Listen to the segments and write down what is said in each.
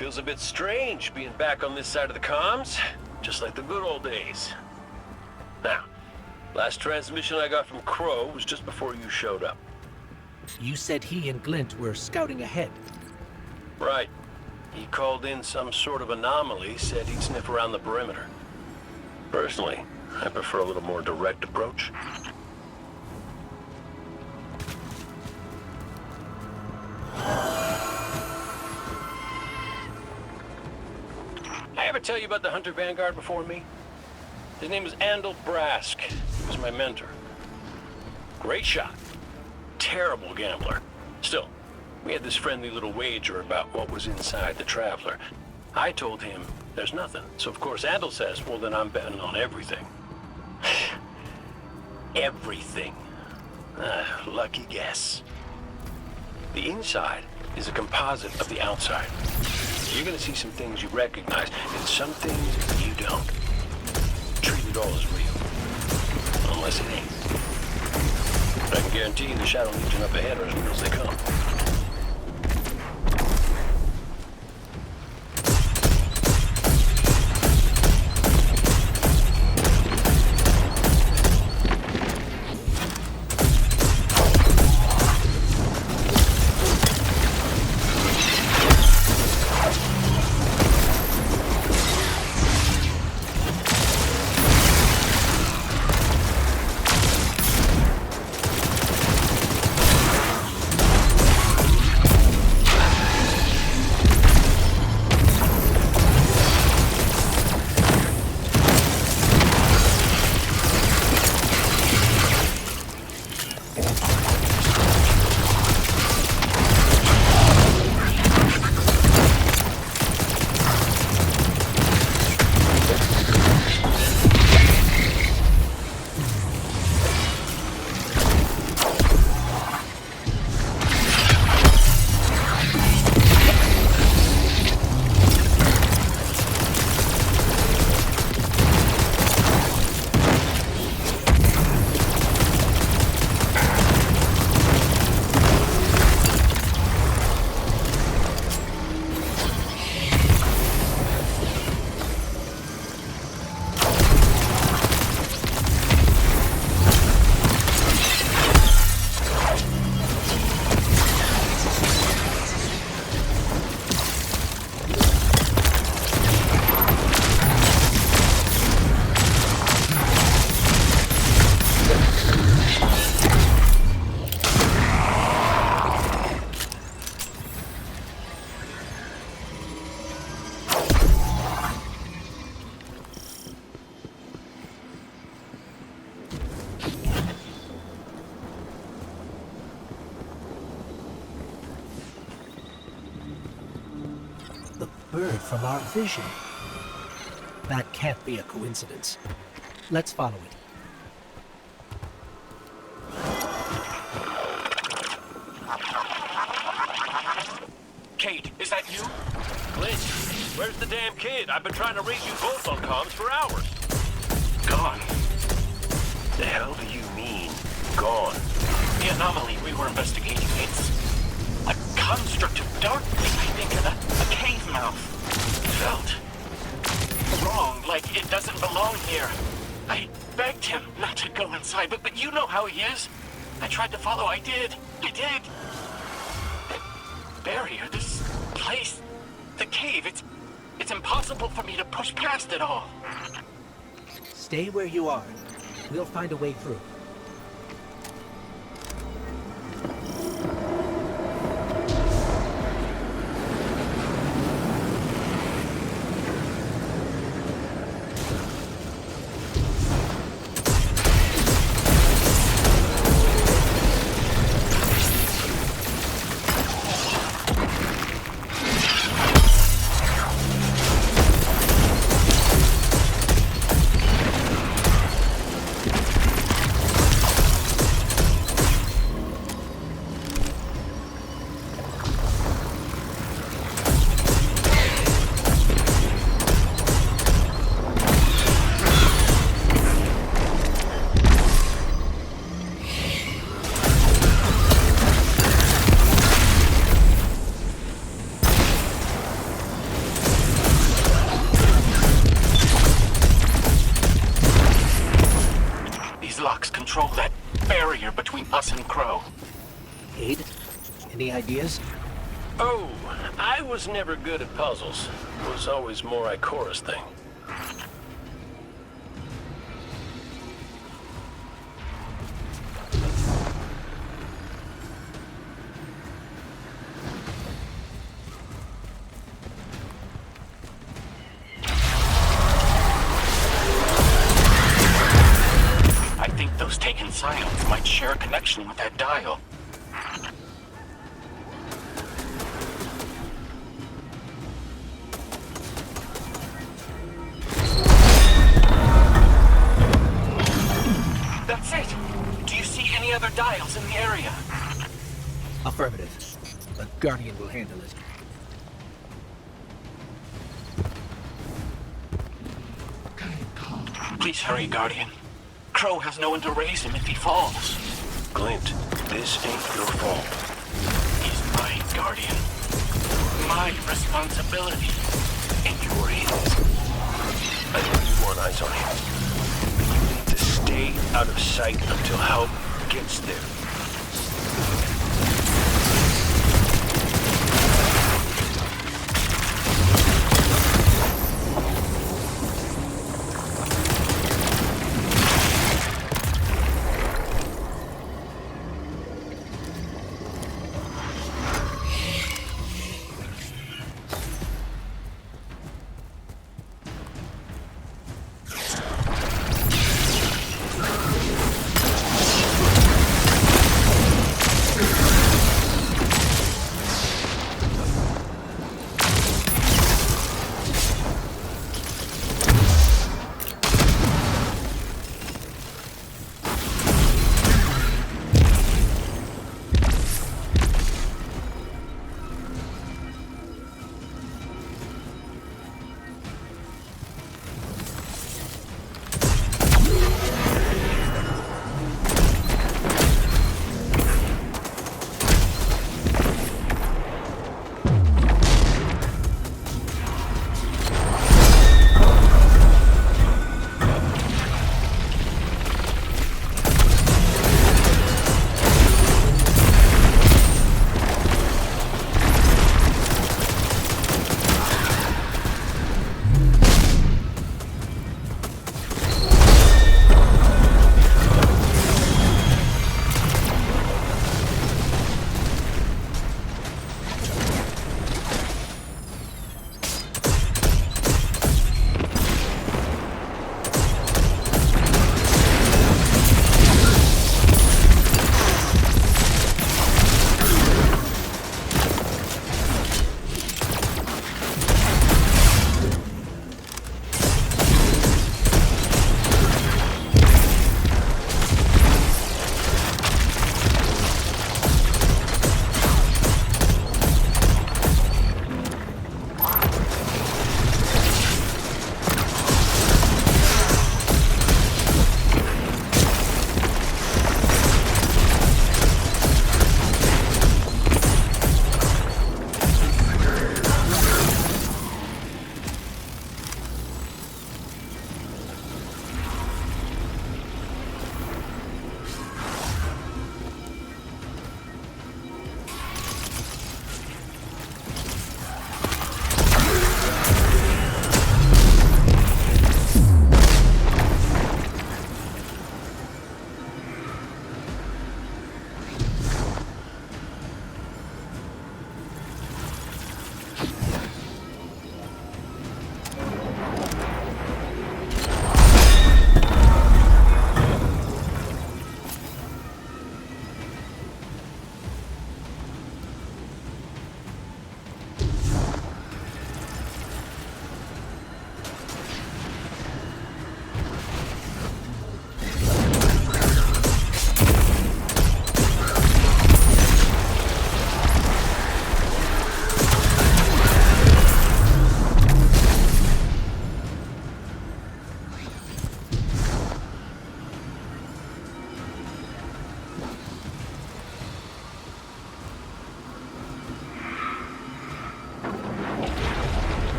Feels a bit strange being back on this side of the comms, just like the good old days. Now, last transmission I got from Crow was just before you showed up. You said he and Glint were scouting ahead. Right. He called in some sort of anomaly, said he'd sniff around the perimeter. Personally, I prefer a little more direct approach. I ever tell you about the Hunter Vanguard before me? His name was Andal Brask. He was my mentor. Great shot. Terrible gambler. Still, we had this friendly little wager about what was inside the Traveler. I told him there's nothing. So of course Andal says, well then I'm betting on everything. Everything. Lucky guess. The inside is a composite of the outside. You're gonna see some things you recognize, and some things you don't. Treat it all as real. Unless it ain't. But I can guarantee you the Shadow Legion up ahead are as real as they come. Bird from our vision. That can't be a coincidence. Let's follow it. Kate, is that you? Glint, where's the damn kid? I've been trying to reach you both on comms for hours. Gone. The hell do you mean, gone? The anomaly we were investigating, it's a construct of darkness, I think, a cave mouth. It felt wrong, like it doesn't belong here. I begged him not to go inside, but you know how he is. I tried to follow, I did. The barrier, this place, the cave, it's impossible for me to push past it all. Stay where you are. We'll find a way through. and Crow. Aid? Any ideas? Oh, I was never good at puzzles. It was always more Ikora's thing. I think those taken scions might share a connection with that dial. That's it! Do you see any other dials in the area? Affirmative. But Guardian will handle it. Please hurry, Guardian. Crow has no one to raise him if he falls. Glint, this ain't your fault. He's my Guardian. My responsibility. In your hands. I know you want eyes on him. You need to stay out of sight until help gets there.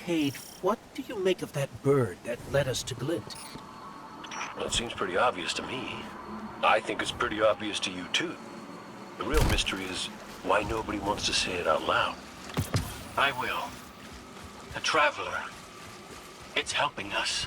Cade, what do you make of that bird that led us to Glint? Well, it seems pretty obvious to me. I think it's pretty obvious to you, too. The real mystery is why nobody wants to say it out loud. I will. The Traveler. It's helping us.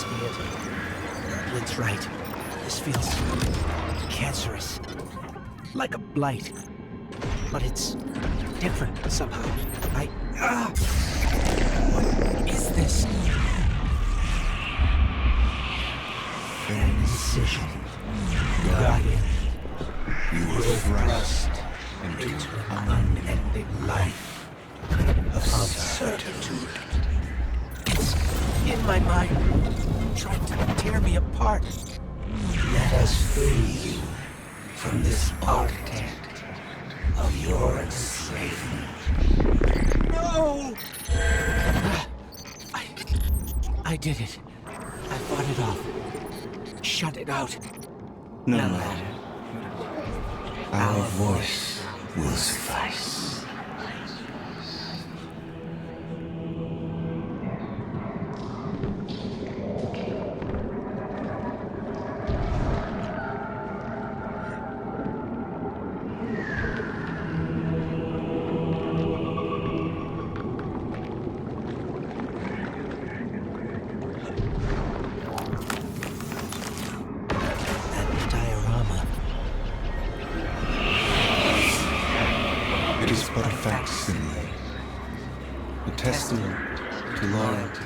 must be it. Lynn's right. This feels cancerous. Like a blight. But it's different somehow. What is this? Incision. Guardian. You were thrust into an unending life of certitude. It's in my mind, trying to tear me apart. Let us free you from this architect of your enslavement. No! I did it. I fought it off. Shut it out. No matter. Our voice will suffice. It is but a facsimile, a testament to loyalty,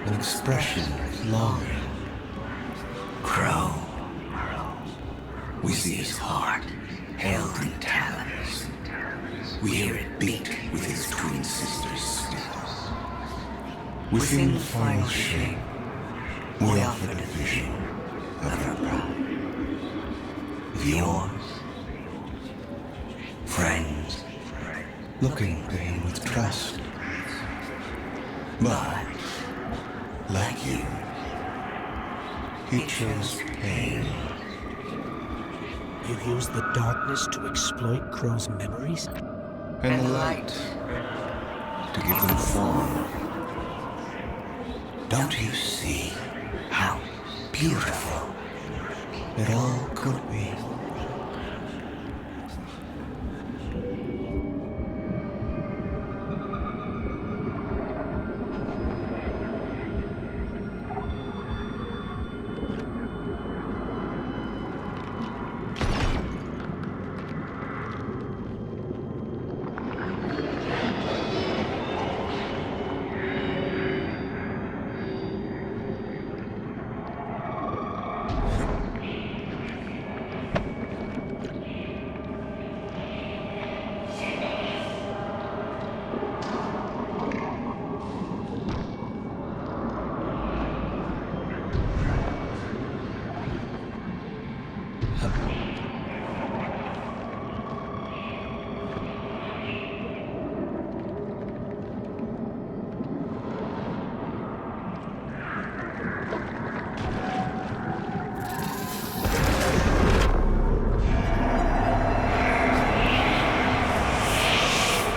an expression of longing. Crow. We see his heart held in talons. We hear it beat with his twin sister's spirit. Within the final shape, we offered a vision of her bride. Of yours. Friends, looking to him with trust. But, like you, he chose pain. You use the darkness to exploit Crow's memories? And the light to give them form. Don't you see how beautiful it all could be?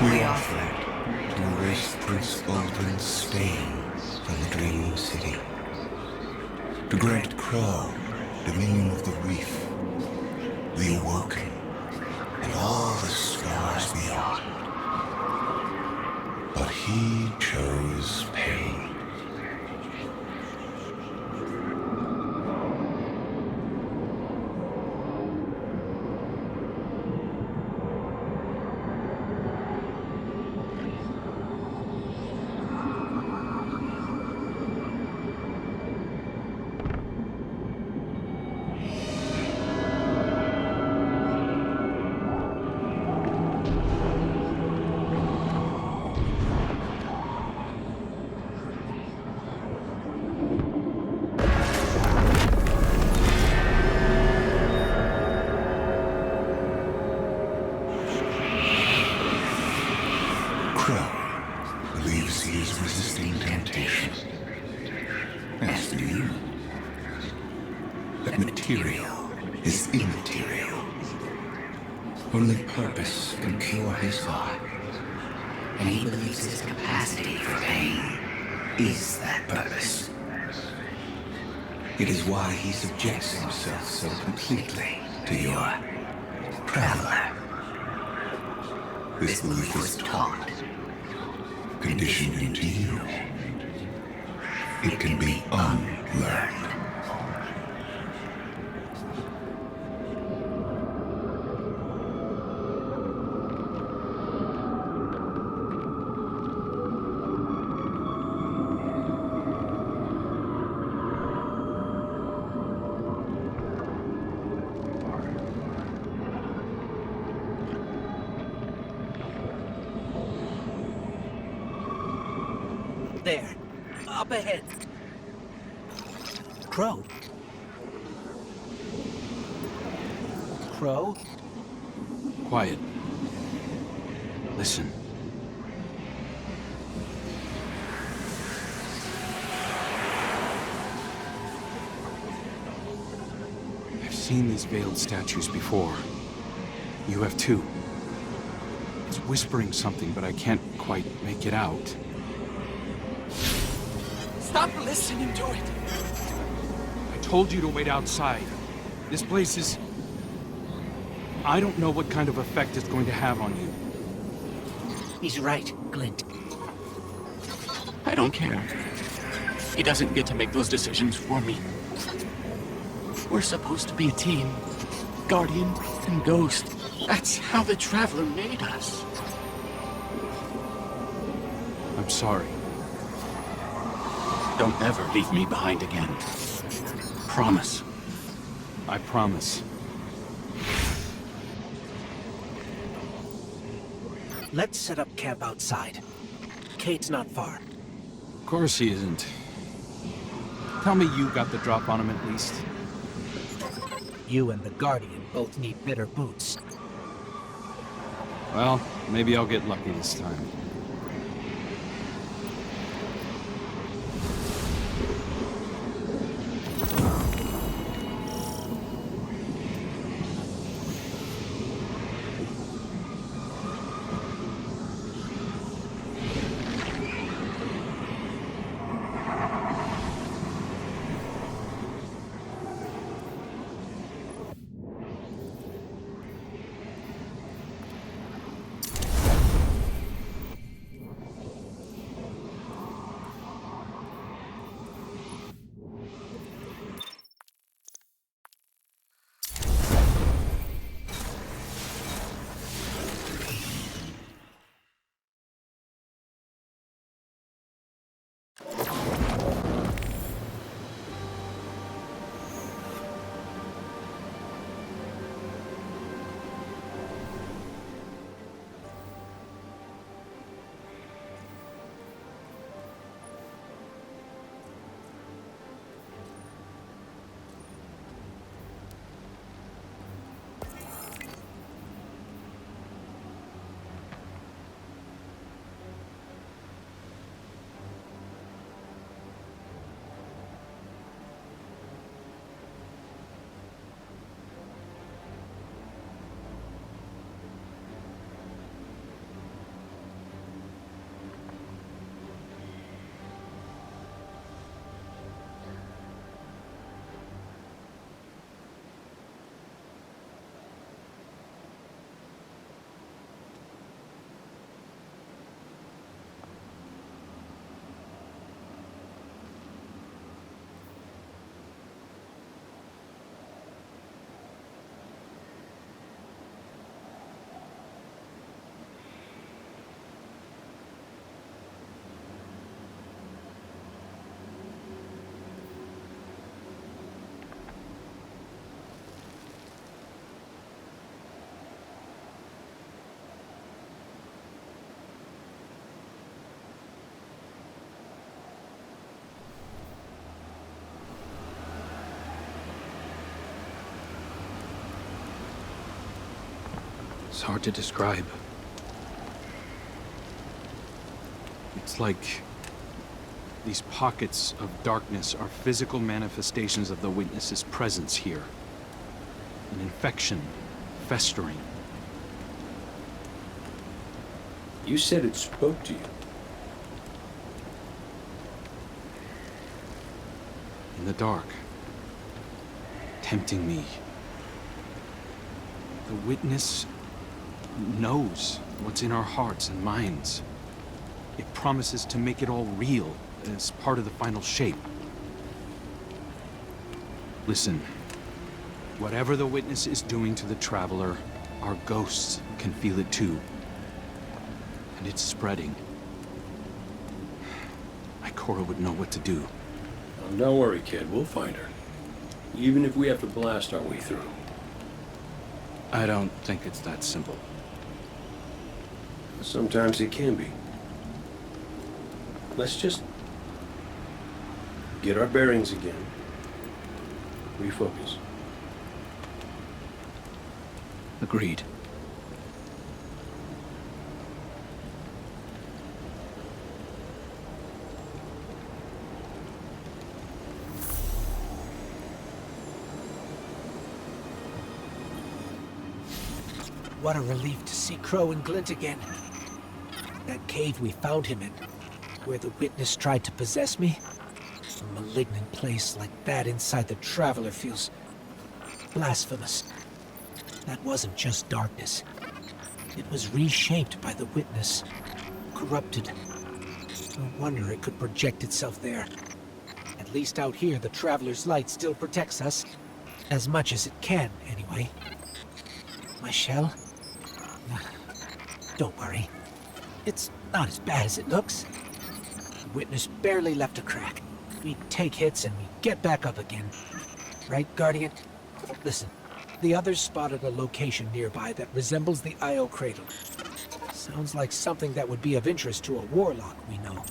We offered to erase Prince Baldwin's stain from the dreaming city, to grant Crow dominion of the reef, the awoken, and all the stars beyond. But he chose pain. Crow believes he is resisting temptation. As do you. That material is immaterial. Only purpose can cure his heart. And he believes his capacity for pain is that purpose. It is why he subjects himself so completely to your traveler. This belief was taught, conditioned into you. it can be unlearned. There. Up ahead. Crow. Crow? Quiet. Listen. I've seen these veiled statues before. You have too. It's whispering something, but I can't quite make it out. Stop listening to it! I told you to wait outside. This place is... I don't know what kind of effect it's going to have on you. He's right, Glint. I don't care. He doesn't get to make those decisions for me. We're supposed to be a team. Guardian and Ghost. That's how the Traveler made us. I'm sorry. Don't ever leave me behind again. Promise. I promise. Let's set up camp outside. Kate's not far. Of course he isn't. Tell me you got the drop on him at least. You and the Guardian both need better boots. Well, maybe I'll get lucky this time. It's hard to describe. It's like these pockets of darkness are physical manifestations of the witness's presence here. An infection, festering. You said it spoke to you. In the dark. Tempting me. The witness knows what's in our hearts and minds. It promises to make it all real, as part of the final shape. Listen, whatever the witness is doing to the Traveler, our ghosts can feel it too. And it's spreading. Ikora would know what to do. Oh, don't worry, kid. We'll find her. Even if we have to blast our way through. I don't think it's that simple. Sometimes it can be. Let's just get our bearings again. Refocus. Agreed. What a relief to see Crow and Glint again. That cave we found him in, where the witness tried to possess me. A malignant place like that inside the Traveler feels blasphemous. That wasn't just darkness. It was reshaped by the witness, corrupted. No wonder it could project itself there. At least out here, the Traveler's light still protects us. As much as it can, anyway. My shell? Don't worry. It's not as bad as it looks. The witness barely left a crack. We take hits and we get back up again. Right, Guardian? Listen, the others spotted a location nearby that resembles the Io cradle. Sounds like something that would be of interest to a Warlock we know.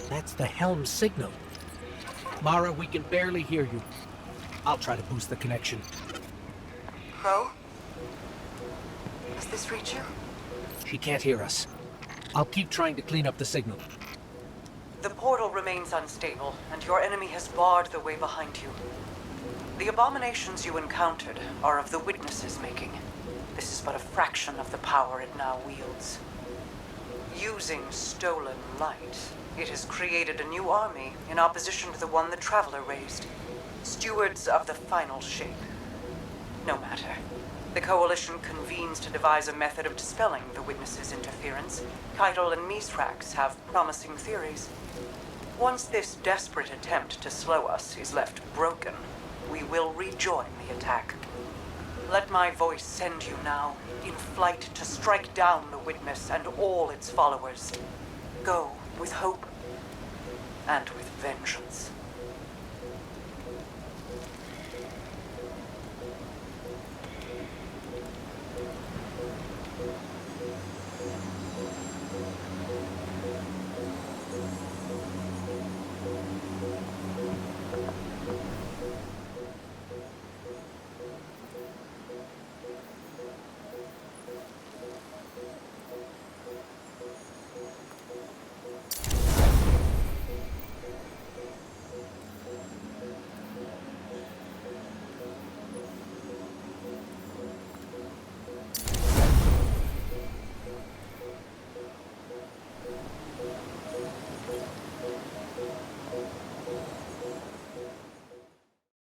That's the helm signal. Mara, we can barely hear you. I'll try to boost the connection. Crow? Does this reach you? She can't hear us. I'll keep trying to clean up the signal. The portal remains unstable, and your enemy has barred the way behind you. The abominations you encountered are of the Witness's making. This is but a fraction of the power it now wields. Using stolen light, it has created a new army in opposition to the one the Traveler raised. Stewards of the final shape. No matter. The Coalition convenes to devise a method of dispelling the Witness's interference. Keitel and Mithrax have promising theories. Once this desperate attempt to slow us is left broken, we will rejoin the attack. Let my voice send you now, in flight to strike down the Witness and all its followers. Go with hope and with vengeance.